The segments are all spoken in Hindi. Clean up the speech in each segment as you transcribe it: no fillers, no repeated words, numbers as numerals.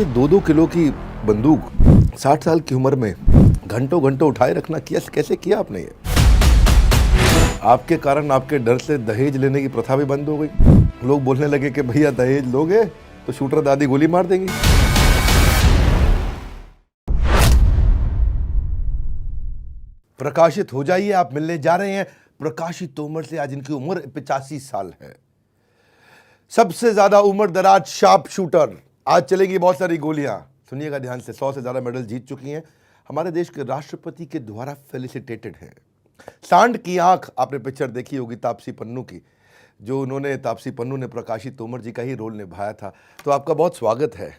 ये 2-2 किलो की बंदूक 60 साल की उम्र में घंटों घंटों उठाए रखना कैसे किया आपने ये? आपके कारण, आपके डर से दहेज लेने की प्रथा भी बंद हो गई। लोग बोलने लगे कि भैया दहेज लोगे तो शूटर दादी गोली मार देंगी। प्रकाशित हो जाइए, आप मिलने जा रहे हैं प्रकाशित तोमर से। आज इनकी उम्र 85 साल है। सबसे ज्यादा उम्र दराज शार्प शूटर। आज चलेगी बहुत सारी गोलियां, सुनिएगा ध्यान से। 100 से ज्यादा मेडल जीत चुकी हैं। हमारे देश के राष्ट्रपति के द्वारा फेलिसिटेटेड हैं। सांड की आंख, आपने पिक्चर देखी होगी तापसी पन्नू की, जो उन्होंने तापसी पन्नू ने प्रकाशित तोमर जी का ही रोल निभाया था। तो आपका बहुत स्वागत है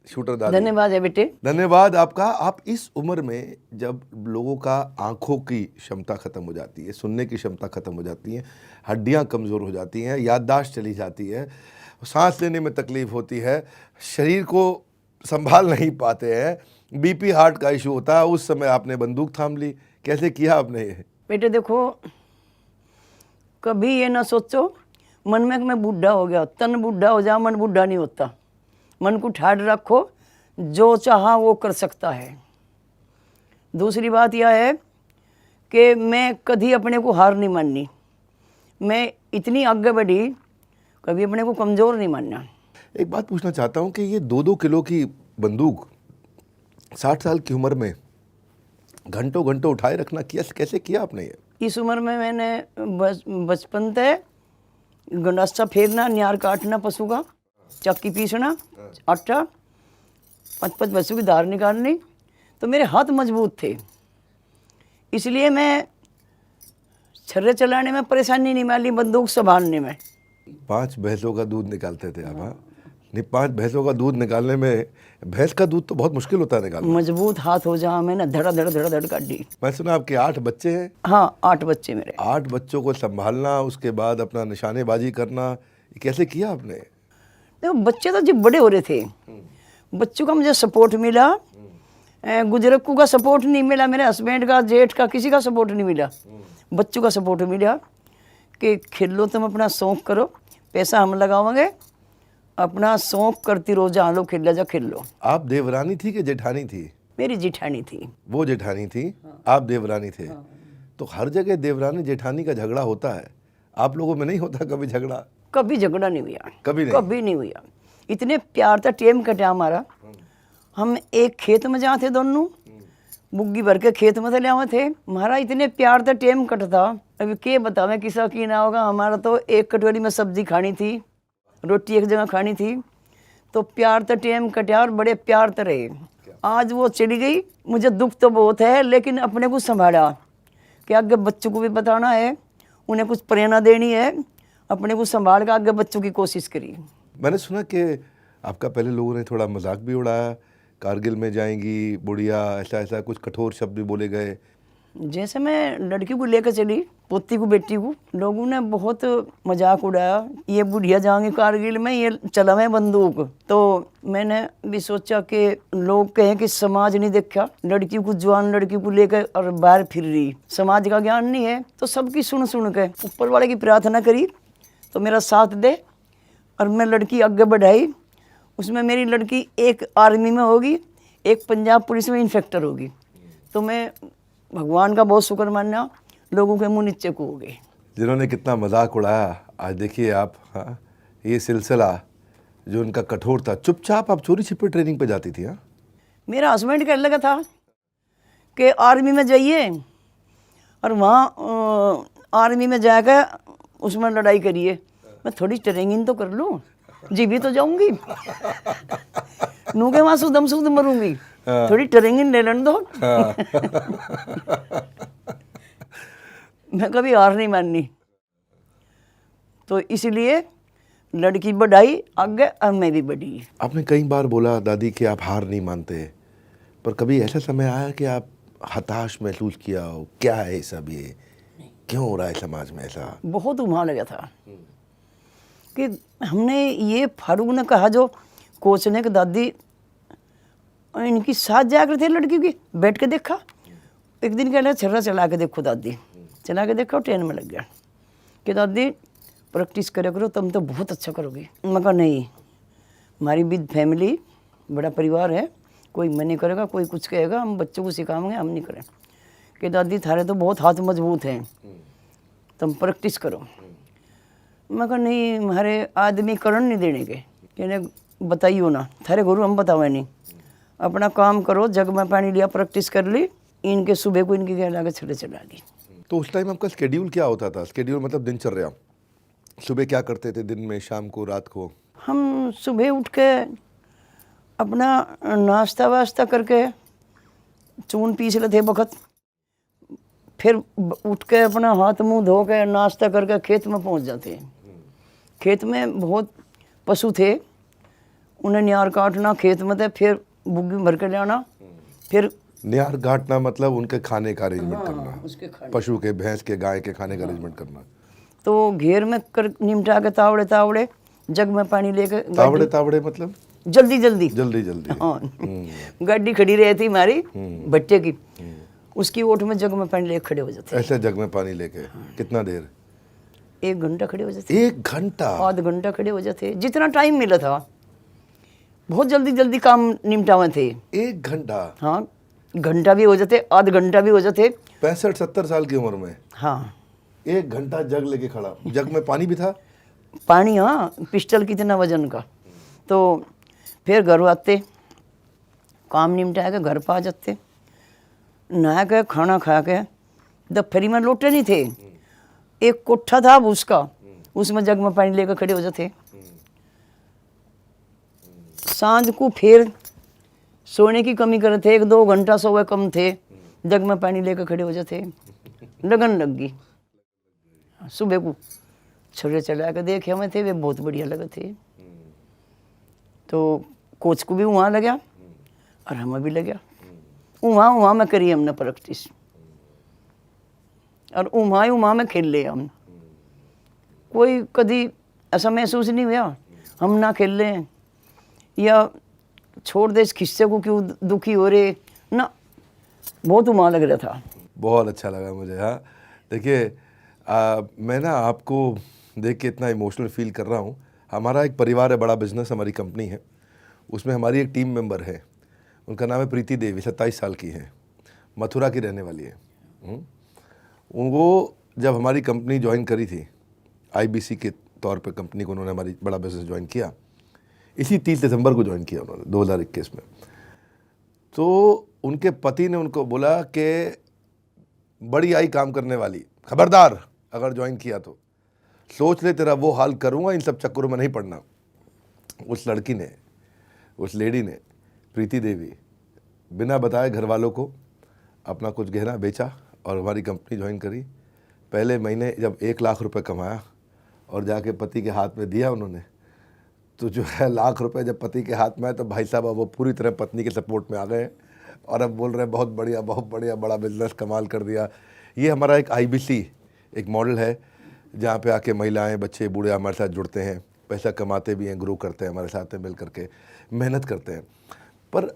शूटर दादी। धन्यवाद है बेटे। धन्यवाद आपका। आप इस उम्र में जब लोगों का आंखों की क्षमता खत्म हो जाती है, सुनने की क्षमता खत्म हो जाती है, हड्डियां कमज़ोर हो जाती हैं, याददाश्त चली जाती है, सांस लेने में तकलीफ होती है, शरीर को संभाल नहीं पाते हैं, बीपी हार्ट का इशू होता है, उस समय आपने बंदूक थाम ली। कैसे किया आपने ये? बेटे देखो, कभी ये ना सोचो मन में कि मैं बूढ़ा हो गया। तन बूढ़ा हो जा, मन बूढ़ा नहीं होता। मन को ठाड़ रखो, जो चाहा वो कर सकता है। दूसरी बात यह है कि मैं कभी अपने को हार नहीं माननी। मैं इतनी आगे बढ़ी, कभी अपने को कमज़ोर नहीं मानना। एक बात पूछना चाहता हूँ कि ये 2-2 किलो की बंदूक 60 साल की उम्र में घंटों घंटों उठाए रखना कैसे किया आपने ये? इस उम्र में मैंने बचपन से गंडासा फेरना, न्यार काटना पशु का, चक्की पीसना, आटा, 5-5 पशु की धार निकालनी, तो मेरे हाथ मजबूत थे। इसलिए मैं छर्रे चलाने में परेशानी नहीं मानी, बंदूक संभालने में। 5 भैंसों का दूध निकालते थे आप? हाँ, नहीं, 5 भैंसों का दूध निकालने में, भैंस का दूध तो बहुत मुश्किल होता है निकालना। मजबूत हाथ हो जा, मैंने धड़ काट दी। मैं सुना आपके 8 बच्चे हैं? हाँ, 8 बच्चे मेरे। 8 बच्चों को संभालना, उसके बाद अपना निशानेबाजी करना, ये कैसे किया आपने? देखो, बच्चे तो जब बड़े हो रहे थे, बच्चों का मुझे सपोर्ट मिला। गुजरक्कू का सपोर्ट नहीं मिला, मेरे हस्बैंड का, जेठ का, किसी का सपोर्ट नहीं मिला। बच्चों का सपोर्ट मिला कि खेलो, तुम अपना शौक करो, पैसा हम लगाओगे, अपना शौक करती रहो, जहाँ लो खेल जा खेल लो। आप देवरानी थी कि जेठानी थी? मेरी जेठानी थी। वो जेठानी थी। हाँ। आप देवरानी थे। हाँ। तो हर जगह देवरानी जेठानी का झगड़ा होता है, आप लोगों में नहीं होता कभी झगड़ा? कभी झगड़ा नहीं हुआ, कभी नहीं हुआ। इतने प्यार था, टेम कटा हमारा। हम एक खेत में जाते दोनों, बुग्गी भर के खेत में ले आवे थे। हमारा इतने प्यार था, टेम कट था। अभी के बतावे किसा की ना होगा। हमारा तो एक कटोरी में सब्जी खानी थी, रोटी एक जगह खानी थी। तो प्यार तो टेम कटा और बड़े प्यार तो रहे। आज वो चली गई, मुझे दुख तो बहुत है, लेकिन अपने को संभाला कि आगे बच्चों को भी बताना है, उन्हें कुछ प्रेरणा देनी है, अपने को संभाल कर आगे बच्चों की कोशिश करी। मैंने सुना कि आपका पहले लोगों ने थोड़ा मजाक भी उड़ाया, कारगिल में जाएंगी बुढ़िया, ऐसा कुछ कठोर शब्द भी बोले गए। जैसे मैं लड़की को लेकर चली, पोती को, बेटी को, लोगों ने बहुत मजाक उड़ाया, ये बुढ़िया जाएंगे कारगिल में, ये चला है बंदूक। तो मैंने भी सोचा कि लोग कहें कि समाज नहीं देखा, लड़की को, जवान लड़की को लेकर और बाहर फिर रही, समाज का ज्ञान नहीं है। तो सबकी सुन के ऊपर वाले की प्रार्थना करी तो मेरा साथ दे, और मैं लड़की आगे बढ़ाई। उसमें मेरी लड़की एक आर्मी में होगी, एक पंजाब पुलिस में इंस्पेक्टर होगी। तो मैं भगवान का बहुत शुक्र मानना, लोगों के मुंह नीचे को हो गए। जिन्होंने कितना मजाक उड़ाया, आज देखिए आप। हाँ, ये सिलसिला जो उनका कठोर था, चुपचाप आप चोरी छिपे ट्रेनिंग पे जाती थी? हाँ, मेरा हस्बैंड कहने लगा था कि आर्मी में जाइए और वहाँ आर्मी में जाकर उसमें लड़ाई करिए। मैं थोड़ी ट्रेनिंग तो कर लूँ, जी भी तो जाऊँगी, नू के वहाँ सुदम सुद मरूंगी। हाँ। थोड़ी ट्रेनिंग ले लेने दो। हाँ। मैं कभी हार नहीं माननी। तो इसलिए लड़की बढ़ाई आगे और मैं भी बढ़ी। आपने कई बार बोला दादी कि आप हार नहीं मानते, पर कभी ऐसा समय आया कि आप हताश महसूस किया हो? क्या है सब ये, क्यों हो रहा है समाज में ऐसा? बहुत वहाँ लगा था कि हमने ये फारूक ने कहा, जो कोच ने, कि दादी इनकी साथ जाकर थे लड़की की, बैठ के देखा। एक दिन कह रहा छर्रा चला के देखो दादी, चला के देखा, ट्रेन में लग गया कि दादी प्रैक्टिस करे करो, तुम तो बहुत अच्छा करोगी। मैं कहा नहीं, हमारी विद फैमिली बड़ा परिवार है, कोई मन नहीं करेगा, कोई कुछ कहेगा, हम बच्चों को सिखाएंगे, हम नहीं करें। कि दादी थारे तो बहुत हाथ मजबूत हैं, तुम प्रैक्टिस करो। मैं कहा नहीं, हमारे आदमी करण नहीं देने के, कहने बताइयो ना, थारे गुरु हम बतावे नहीं, अपना काम करो, जग में पानी लिया, प्रैक्टिस कर ली, इनके सुबह को इनकी गहला के छड़े चला दी। तो उस टाइम आपका स्केड्यूल क्या होता था? स्केड्यूल मतलब दिनचर्या, सुबह क्या करते थे, दिन में, शाम को, रात को? हम सुबह उठ के अपना नाश्ता वास्ता करके चून पीस लेते वक्त, फिर उठ के अपना हाथ मुंह धो के नाश्ता करके खेत में पहुंच जाते हैं। खेत में बहुत पशु थे, उन्हें नियार काटना खेत में थे, फिर बुग्गी भर के लाना, फिर निहार काटना मतलब उनके खाने का अरेंजमेंट करना, उसके खाने। पशु के, भैंस के, गाय के खाने का अरेंजमेंट करना। तो घेर में कर निमटा के तावड़े तावड़े जग में पानी लेके, तावड़े तावड़े मतलब जल्दी जल्दी जल्दी जल्दी। हाँ, गाड़ी खड़ी रही थी हमारी भट्टे की, उसकी ओट में जग में पानी लेके खड़े हो जाते। ऐसे जग में पानी लेके कितना देर? 1 घंटा खड़े हो जाते, 1 घंटा, आधा घंटा खड़े हो जाते, जितना टाइम मिला था। बहुत जल्दी जल्दी काम निपटावे थे। 1 घंटा? हाँ, घंटा भी हो जाते, आधा घंटा भी हो जाते। 65-70 साल की उम्र में हाँ, 1 घंटा जग लेके खड़ा। जग में पानी भी था? पानी, हाँ, पिस्टल कितना वजन का। तो फिर घर आते, काम निपटा के घर पा जाते, नहा के खाना खा के, दफ्तरी में लोटे नहीं थे, एक कोठा था उसका, उसमें जग में पानी लेकर खड़े हो जाते। सांझ को फिर सोने की कमी करे थे, 1-2 घंटा सोए कम थे, जग में पानी लेकर खड़े हो जाते। लगन लग गई। सुबह को छड़े चला के देखे हमें थे, वे बहुत बढ़िया लगे थे। तो कोच को भी वहाँ लगा और हमें भी लगा, वहाँ में करी हमने प्रैक्टिस, और वहाँ में खेल ले हम। कोई कभी ऐसा महसूस नहीं हुआ हम ना खेल लें या छोड़ दे इस किस्से को, क्यों दुखी हो रहे ना, बहुत वहाँ लग रहा था। बहुत अच्छा लगा मुझे। हाँ, देखिए मैं ना आपको देख के इतना इमोशनल फील कर रहा हूँ। हमारा एक परिवार है, बड़ा बिजनेस, हमारी कंपनी है, उसमें हमारी एक टीम मेंबर है, उनका नाम है प्रीति देवी, 27 साल की है, मथुरा की रहने वाली है। वो जब हमारी कंपनी ज्वाइन करी थी, IBC के तौर पे कंपनी को उन्होंने हमारी बड़ा बिजनेस ज्वाइन किया, इसी 30 दिसंबर को ज्वाइन किया उन्होंने 2021 में। तो उनके पति ने उनको बोला कि बड़ी आई काम करने वाली, खबरदार अगर ज्वाइन किया तो सोच ले, तेरा वो हाल करूँगा, इन सब चक्करों में नहीं पड़ना। उस लड़की ने, उस लेडी ने, प्रीति देवी, बिना बताए घर वालों को अपना कुछ गहना बेचा और हमारी कंपनी ज्वाइन करी। पहले महीने जब 1 लाख रुपए कमाया और जाके पति के हाथ में दिया उन्होंने, तो जो है लाख रुपए जब पति के हाथ में आए तो भाई साहब वो पूरी तरह पत्नी के सपोर्ट में आ गए और अब बोल रहे हैं बहुत बढ़िया, बड़ा बिजनेस कमाल कर दिया। ये हमारा एक IBC एक मॉडल है जहाँ पे आके महिलाएं, बच्चे, बूढ़े हमारे साथ जुड़ते हैं, पैसा कमाते भी हैं, ग्रो करते हैं, हमारे साथ में मिल करके मेहनत करते हैं। पर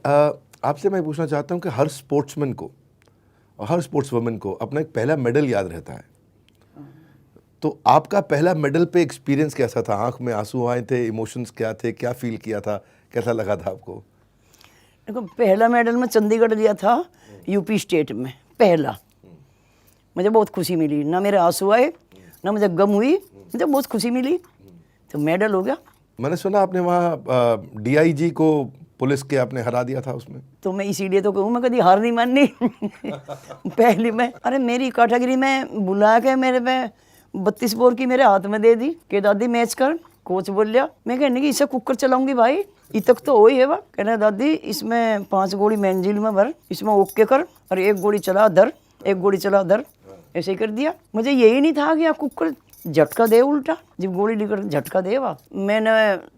आपसे मैं पूछना चाहता हूँ कि हर स्पोर्ट्समैन को और हर स्पोर्ट्स वुमेन को अपना एक पहला मेडल याद रहता है, तो आपका पहला मेडल पे एक्सपीरियंस कैसा था? आंख में आंसू आए थे, इमोशंस क्या थे, क्या फील किया था, कैसा लगा था आपको? देखो, पहला मेडल मैं चंडीगढ़ लिया था, यूपी स्टेट में पहला। मुझे बहुत खुशी मिली, ना मेरे आंसू आए ना मुझे गम हुई, मुझे बहुत खुशी मिली, तो मेडल हो गया। मैंने सुना आपने वहाँ DIG को पुलिस के आपने हरा दिया था उसमें। तो मैं इसीलिए तो कहूँ, मैं कभी हार नहीं माननी। पहली में, अरे मेरी कैटेगरी में बुला के मेरे पे 32 बोर की मेरे हाथ में दे दी कि दादी मैच कर। कोच बोल लिया, मैं कहने की इसे कुकर चलाऊंगी भाई, ये तक तो हो ही है। वह कहना दादी इसमें 5 गोली मंजिल में भर, इसमें ओके कर, और 1 गोली चला धर, 1 गोली चला धर, ऐसे ही कर दिया। मुझे यही नहीं था कि आप कुकर झटका दे, उल्टा जब गोली लेकर झटका दे। वाह, मैंने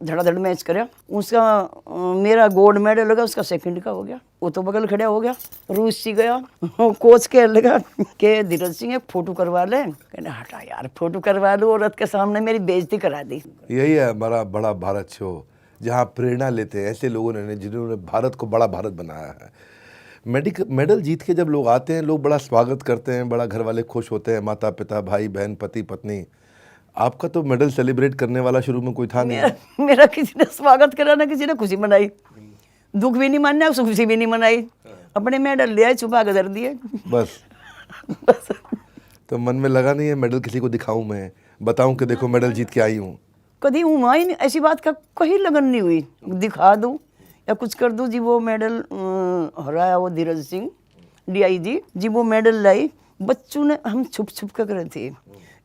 धड़ाधड़ मैच कराया, उसका मेरा गोल्ड मेडल लगा, उसका सेकंड का हो गया। वो तो बगल खड़ा हो गया, रूस सी गया। कोच कह लगा कि धीरज सिंह एक फोटो करवा ले, कहने हटा यार फोटो करवा लो, औरत के सामने मेरी बेइज्जती करा दी। यही है हमारा बड़ा भारत शो, जहाँ प्रेरणा लेते हैं ऐसे लोगों ने जिन्होंने भारत को बड़ा भारत बनाया है। मेडल जीत के जब लोग आते हैं, लोग बड़ा स्वागत करते हैं, बड़ा घर वाले खुश होते हैं, माता पिता, भाई बहन, पति पत्नी। आपका तो मेडल सेलिब्रेट करने वाला शुरू में कोई था नहीं? मेरा किसी ने स्वागत करा ना किसी ने खुशी मनाई। दुख भी नहीं मानना, खुशी भी नहीं मनाई, अपने मेडल ले आए, छुपा के धर दिए। बस बस तो मन में लगा नहीं है मेडल किसी को दिखाऊं, मैं बताऊं कि देखो मेडल जीत के आई हूँ? कभी हुआ ही नहीं, ऐसी बात का कहीं लगन नहीं हुई दिखा दूं या कुछ कर दूं जी। वो मेडल हराया वो धीरज सिंह DIG जी, वो मेडल लाई। बच्चों ने, हम छुप छुप कर करे थे,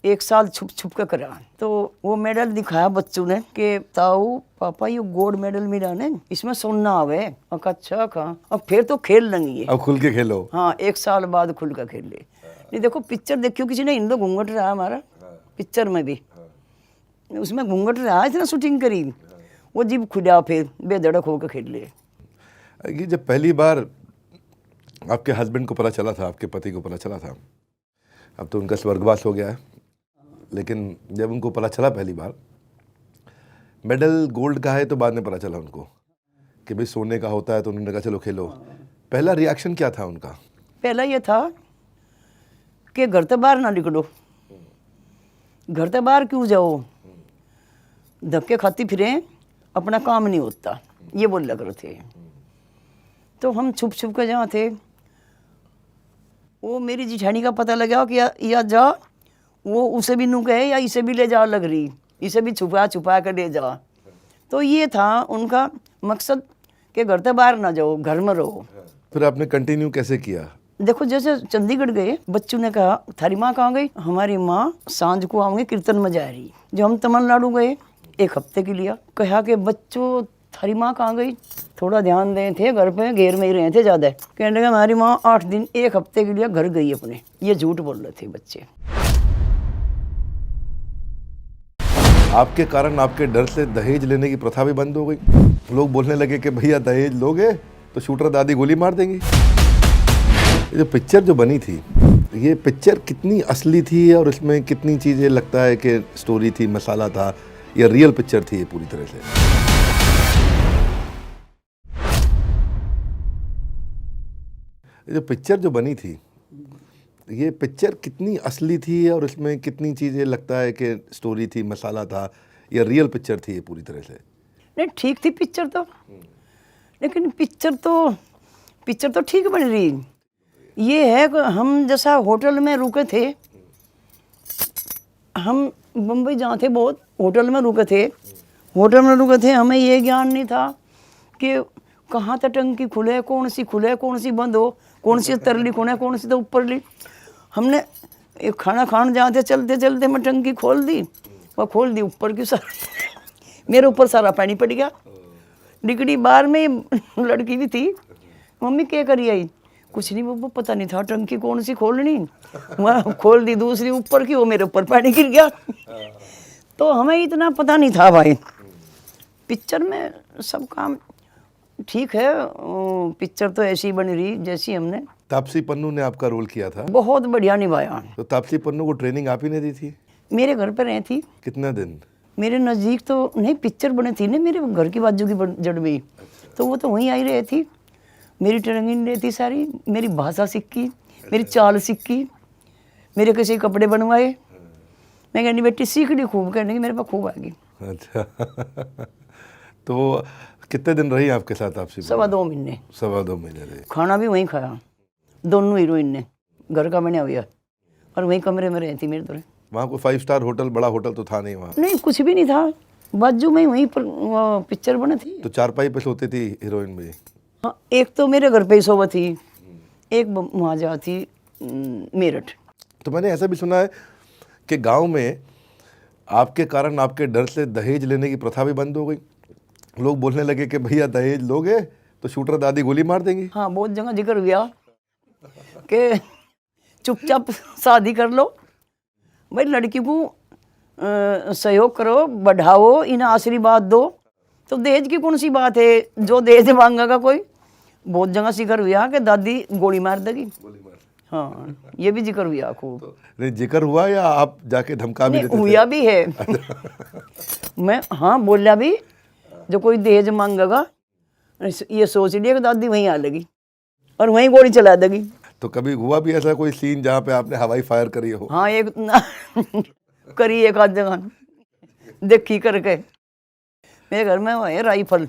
1 साल छुप छुप कर करा, तो वो मेडल दिखाया बच्चों ने कि ताऊ पापा ये गोल्ड मेडल मिला ने, इसमें सोना आवे। अच्छा कहा, अब फिर तो खेल लेंगे, अब खुल के खेलो। हाँ 1 साल बाद खुल कर खेल ले। नहीं देखो पिक्चर देखियो, किसी ने इंदो घूंघट रहा हमारा पिक्चर में भी, उसमें घूंघट रहा, इतना शूटिंग करी, वो जीव खुदा फिर बेधड़क होकर खेल ले। ये जब पहली बार आपके हस्बैंड को पता चला था, आपके पति को पता चला था, अब तो उनका स्वर्गवास हो गया है, लेकिन जब उनको पता चला पहली बार मेडल गोल्ड का है, तो बाद में पता चला उनको कि भाई सोने का होता है, तो उन्होंने कहा चलो खेलो। पहला रिएक्शन क्या था उनका? पहला ये था कि घर से बाहर ना निकलो, घर से बाहर क्यों जाओ, धक्के खाती फिरें, अपना काम नहीं होता, ये बोल लग रहे थे। तो हम छुप छुप कर जहाँ थे, वो मेरी जिठानी का पता लगा कि या जा, वो उसे भी नू कहे या इसे भी ले जा लग रही, इसे भी छुपा छुपा कर ले जा। तो ये था उनका मकसद कि घर से बाहर ना जाओ, घर में रहो। फिर आपने कंटिन्यू कैसे किया? देखो जैसे चंडीगढ़ गए, बच्चों ने कहा थारी माँ कहाँ गई? हमारी माँ सांझ को आऊँगी, कीर्तन में जा रही। जब हम तमिलनाडु गए 1 हफ्ते के लिए, कहा कि बच्चों थारी माँ कहाँ गई? थोड़ा ध्यान दें थे, घर पे घेर में ही रहे थे ज़्यादा। कहने लगे हमारी माँ 8 दिन 1 हफ्ते के लिए घर गई अपने। ये झूठ बोल रहे थे बच्चे। आपके कारण, आपके डर से दहेज लेने की प्रथा भी बंद हो गई। लोग बोलने लगे कि भैया दहेज लोगे तो शूटर दादी गोली मार देंगी। ये जो पिक्चर जो बनी थी, ये पिक्चर कितनी असली थी और इसमें कितनी चीज़ें लगता है कि स्टोरी थी, मसाला था, या रियल पिक्चर थी ये पूरी तरह से? ये जो पिक्चर जो बनी थी, ये पिक्चर कितनी असली थी और इसमें कितनी चीज़ें लगता है कि स्टोरी थी, मसाला था, या रियल पिक्चर थी ये पूरी तरह से? नहीं ठीक थी पिक्चर तो, लेकिन पिक्चर तो ठीक बन रही। ये है कि हम जैसा होटल में रुके थे, हम बम्बई जहाँ थे बहुत होटल में रुके थे, हमें ये ज्ञान नहीं था कि कहाँ तक टंकी खुले, कौन सी बंद हो, कौन सी तरली खोने, कौन सी तो ऊपर ली। हमने एक खाना खाने जाते चलते चलते मैं टंकी खोल दी, वह खोल दी ऊपर की सारा मेरे ऊपर सारा पानी पड़ गया। डिगड़ी बार में लड़की भी थी, मम्मी क्या करी आई? कुछ नहीं बब्बू, पता नहीं था टंकी कौन सी खोलनी, वह खोल दी दूसरी ऊपर की, वो मेरे ऊपर पानी गिर गया। तो हमें इतना पता नहीं था भाई। पिक्चर में सब काम ठीक है, पिक्चर तो ऐसी बन रही जैसी हमने। तापसी पन्नू ने आपका रोल किया था, बहुत बढ़िया निभाया। तो तापसी पन्नू को ट्रेनिंग आप ही ने दी थी? मेरे घर पर रही थी। कितना दिन? मेरे नज़दीक तो नहीं, पिक्चर बनी थी ना मेरे घर की बाजू की जड़ में, तो वो तो वहीं आई रही थी। मेरी ट्रेनिंग रहती सारी, मेरी भाषा सीखी, मेरी चाल सीखी, मेरे कैसे कपड़े बनवाए। मैं कहनी बेटी सीख ली खूब, कहने की मेरे पास खूब आ गई। अच्छा तो कितने दिन रही आपके साथ तापसी? 2.25 महीने। 2.25 महीने रही। खाना भी वहीं खाया, दोनों हीरोइन ने, घर का बना हुआ, और वहीं कमरे में रहती मेरे तरह। वहाँ कोई 5 स्टार होटल, बड़ा होटल तो था नहीं वहाँ? नहीं कुछ भी नहीं था, बाजू में वहीं पर पिक्चर बनी थी। तो चारपाई पे सोती थी हीरोइन भी? हाँ, एक तो मेरे घर पे ही सोवा थी, एक वहाँ जा थी मेरठ। तो मैंने ऐसा भी सुना है कि गांव में आपके कारण, आपके डर से दहेज लेने की प्रथा भी बंद हो गई। लोग बोलने लगे कि भैया दहेज लोगे तो शूटर दादी गोली मार देंगी। हाँ बहुत जगह जिक्र हुआ कि चुपचाप शादी कर लो भाई, लड़की को सहयोग करो, बढ़ाओ, इन्हें आशीर्वाद दो, तो दहेज की कौन सी बात है, जो दहेज मांगेगा कोई। बहुत जगह जिक्र हुआ कि दादी गोली मार देगी। हाँ ये भी जिक्र हुआ खूब। नहीं जिक्र हुआ या आप जाके धमका भी देते थे? हुआ भी है मैं हाँ बोला भी, जो कोई दहेज मांगेगा ये सोच लिया कि दादी वहीं आ लगी और वहीं गोली चला देगी। तो कभी हुआ भी ऐसा कोई सीन जहाँ पे आपने हवाई फायर करी हो? हाँ एक करी, एक आध जगह देखी करके। मेरे घर में वो है राइफल,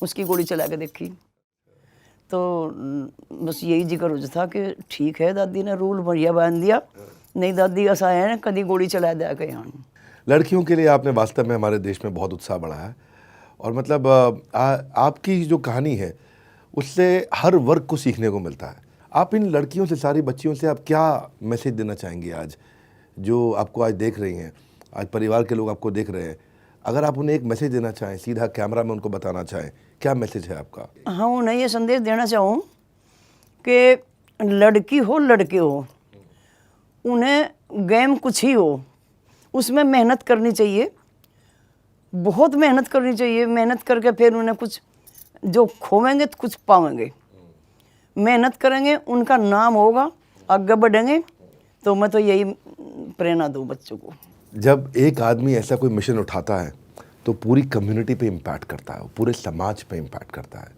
उसकी गोली चला के देखी। तो बस यही जिक्र हो था कि ठीक है दादी ने रूल बढ़िया बांध दिया, नहीं दादी ऐसा है ना कभी गोली चला दिया के यहाँ। लड़कियों के लिए आपने वास्तव में हमारे देश में बहुत उत्साह बढ़ाया और मतलब आपकी जो कहानी है उससे हर वर्ग को सीखने को मिलता है। आप इन लड़कियों से, सारी बच्चियों से आप क्या मैसेज देना चाहेंगे आज, जो आपको आज देख रही हैं, आज परिवार के लोग आपको देख रहे हैं, अगर आप उन्हें एक मैसेज देना चाहें, सीधा कैमरा में उनको बताना चाहें, क्या मैसेज है आपका? हाँ, उन्हें ये संदेश देना चाहूँ कि लड़की हो लड़के हो, उन्हें गेम कुछ ही हो, उसमें मेहनत करनी चाहिए, बहुत मेहनत करनी चाहिए। मेहनत करके फिर उन्हें कुछ जो खोवेंगे तो कुछ पावेंगे। मेहनत करेंगे उनका नाम होगा, आगे बढ़ेंगे। तो मैं तो यही प्रेरणा दूँ बच्चों को। जब एक आदमी ऐसा कोई मिशन उठाता है तो पूरी कम्युनिटी पे इम्पैक्ट करता है, पूरे समाज पे इम्पैक्ट करता है।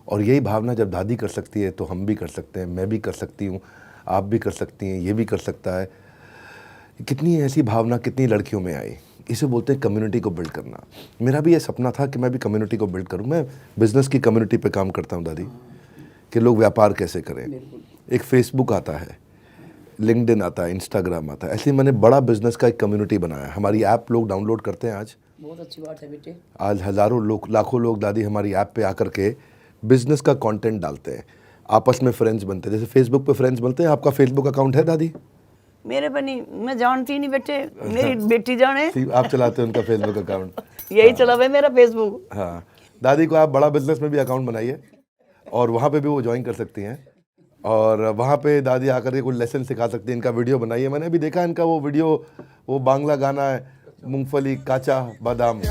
और यही भावना जब दादी कर सकती है तो हम भी कर सकते हैं, मैं भी कर सकती हूँ, आप भी कर सकती हैं, ये भी कर सकता है। कितनी ऐसी भावना कितनी लड़कियों में आई, इसे बोलते हैं कम्युनिटी को बिल्ड करना। मेरा भी ये सपना था कि मैं भी कम्युनिटी को बिल्ड करूँ। मैं बिज़नेस की कम्युनिटी पे काम करता हूँ दादी, कि लोग व्यापार कैसे करें। एक फेसबुक आता है, लिंक्डइन आता है, इंस्टाग्राम आता है, ऐसे मैंने बड़ा बिजनेस का एक कम्युनिटी बनाया। हमारी ऐप लोग डाउनलोड करते हैं आज, बहुत अच्छी बात है बेटे। आज हज़ारों लोग, लाखों लोग दादी हमारी ऐप पे आकर के बिजनेस का कंटेंट डालते हैं, आपस में फ्रेंड्स बनते हैं। जैसे फेसबुक पे फ्रेंड्स बनते हैं, आपका फेसबुक अकाउंट है दादी? मेरे बनी मैं जानती नहीं बेटे, मेरी बेटी जाने। आप चलाते हैं उनका फेसबुक अकाउंट? यही चला हुआ है मेरा फेसबुक। हाँ, दादी को आप बड़ा बिजनेस में भी अकाउंट बनाइए और वहाँ पे भी वो ज्वाइन कर सकती हैं और वहाँ पे दादी आकर के कुछ लेसन सिखा सकती हैं। इनका वीडियो बनाइए, मैंने अभी देखा इनका वो वीडियो, वो बांग्ला गाना है, मूंगफली काचा बादाम।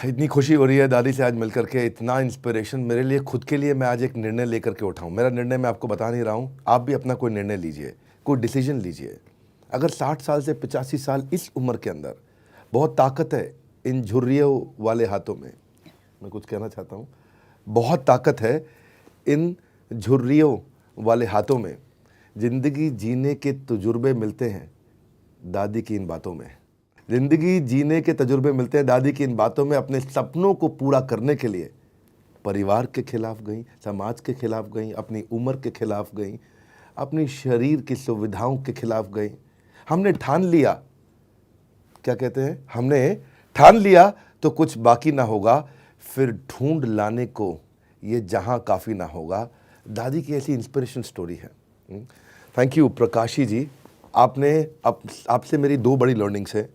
इतनी खुशी हो रही है दादी से आज मिलकर के, इतना इंस्पिरेशन मेरे लिए, खुद के लिए मैं आज एक निर्णय लेकर के उठाऊं। मेरा निर्णय मैं आपको बता नहीं रहा हूं, आप भी अपना कोई निर्णय लीजिए, कोई डिसीजन लीजिए। अगर 60 साल से 85 साल इस उम्र के अंदर, बहुत ताकत है इन झुर्रियों वाले हाथों में। मैं कुछ कहना चाहता हूँ, बहुत ताकत है इन झुर्रियों वाले हाथों में। ज़िंदगी जीने के तजुर्बे मिलते हैं दादी की इन बातों में। ज़िंदगी जीने के तजुर्बे मिलते हैं दादी की इन बातों में। अपने सपनों को पूरा करने के लिए परिवार के खिलाफ गई, समाज के खिलाफ गई, अपनी उम्र के खिलाफ गई, अपनी शरीर की सुविधाओं के खिलाफ गई। हमने ठान लिया, क्या कहते हैं, हमने ठान लिया तो कुछ बाकी ना होगा, फिर ढूंढ लाने को ये जहां काफ़ी ना होगा। दादी की ऐसी इंस्पिरेशन स्टोरी है। थैंक यू प्रकाशी जी। आपने आपसे मेरी 2 बड़ी लर्निंग्स है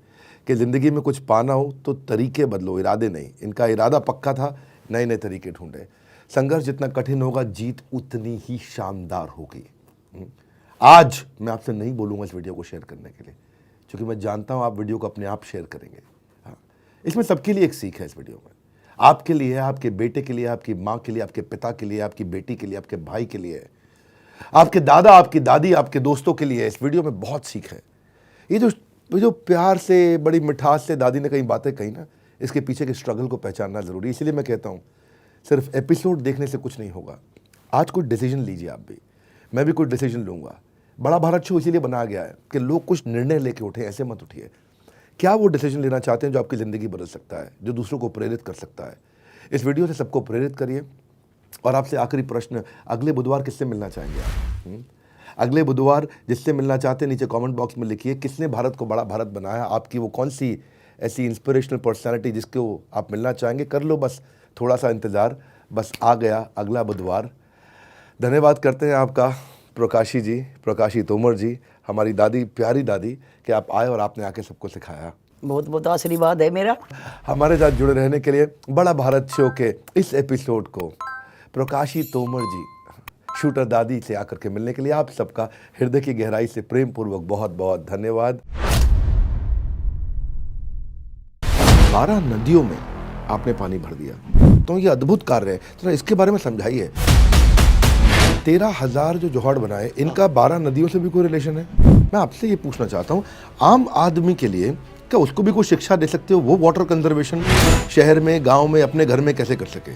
कि ज़िंदगी में कुछ पाना हो तो तरीके बदलो, इरादे नहीं। इनका इरादा पक्का था, नए नए तरीके ढूंढे। संघर्ष जितना कठिन होगा, जीत उतनी ही शानदार होगी। आज मैं आपसे नहीं बोलूँगा इस वीडियो को शेयर करने के लिए, क्योंकि मैं जानता हूँ आप वीडियो को अपने आप शेयर करेंगे। हाँ, इसमें सबके लिए एक सीख है इस वीडियो में, आपके लिए है, आपके बेटे के लिए, आपकी माँ के लिए, आपके पिता के लिए, आपकी बेटी के लिए, आपके भाई के लिए, आपके दादा, आपकी दादी, आपके दोस्तों के लिए। इस वीडियो में बहुत सीख है। ये जो प्यार से, बड़ी मिठास से दादी ने कई बातें कही ना, इसके पीछे के स्ट्रगल को पहचानना ज़रूरी है। इसलिए मैं कहता हूँ सिर्फ एपिसोड देखने से कुछ नहीं होगा। आज कोई डिसीजन लीजिए आप भी, मैं भी कोई डिसीजन लूँगा। बड़ा भारत शो इसीलिए बनाया गया है कि लोग कुछ निर्णय लेके उठे, ऐसे मत उठिए। क्या वो डिसीजन लेना चाहते हैं जो आपकी ज़िंदगी बदल सकता है, जो दूसरों को प्रेरित कर सकता है। इस वीडियो से सबको प्रेरित करिए। और आपसे आखिरी प्रश्न, अगले बुधवार किससे मिलना चाहेंगे आप? अगले बुधवार जिससे मिलना चाहते हैं नीचे कमेंट बॉक्स में लिखिए। किसने भारत को बड़ा भारत बनाया? आपकी वो कौन सी ऐसी इंस्पिरेशनल पर्सनालिटी जिसको आप मिलना चाहेंगे? कर लो बस थोड़ा सा इंतज़ार, बस आ गया अगला बुधवार। धन्यवाद करते हैं आपका प्रकाशी जी, प्रकाशी तोमर जी, हमारी दादी, प्यारी दादी, कि आप आए और आपने आके सबको सिखाया। बहुत बहुत आशीर्वाद है मेरा। हमारे साथ जुड़े रहने के लिए बड़ा भारत शो के इस एपिसोड को प्रकाशी तोमर जी, शूटर दादी से आकर के मिलने के लिए आप सबका हृदय की गहराई से प्रेम पूर्वक बहुत बहुत धन्यवाद। 12 नदियों में आपने पानी भर दिया, तो ये अद्भुत कार्य है। तो इसके बारे में समझाइए। 13,000 जो जोहड़ बनाए, इनका 12 नदियों से भी कोई रिलेशन है? मैं आपसे ये पूछना चाहता हूँ, आम आदमी के लिए क्या उसको भी कोई शिक्षा दे सकते हो? वो वाटर कंजर्वेशन शहर में, गांव में, अपने घर में कैसे कर सके?